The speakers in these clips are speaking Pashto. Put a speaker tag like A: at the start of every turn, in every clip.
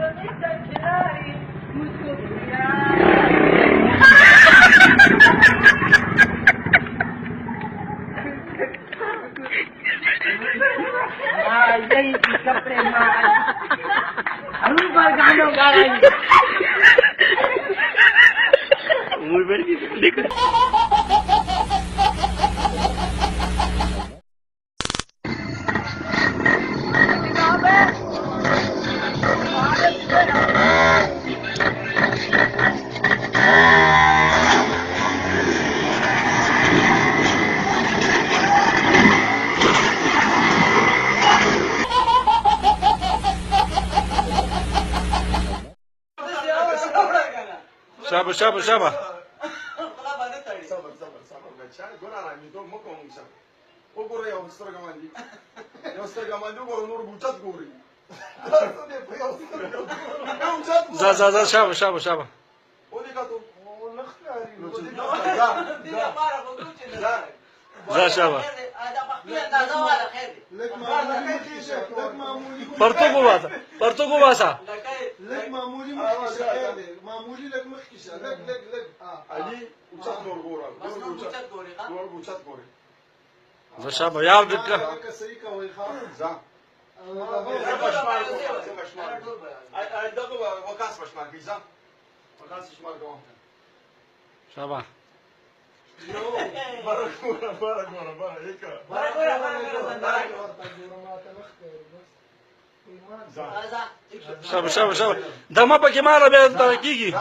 A: Ay, kapre mahal. Ano ba gano bagay?
B: Muy bien, película. Sabar.
C: صبر بچه گوره رامی تو مکن میشم او گوره یا سترگم اندی یا سترگم اندی گوره نور بوچت گوری
B: شابه
C: او دیگه تو
B: شابه پرتو باسا
C: لك معمولي مخكشه معمولي لك مخكشه لك علي وشات نور غورا نور بوچت گوری
B: شابه یا دکا
C: كسيكا ويخاف زا وكاس بشمار بيزا وكاس بشمار كمان
B: شابه
C: برا هيك
B: شابه دما پکې ماره به تا کیږي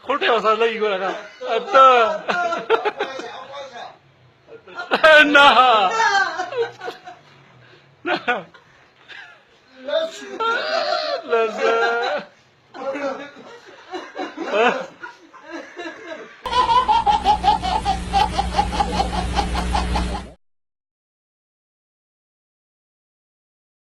B: خلطه وصل لي يقول انا ابدا انها لا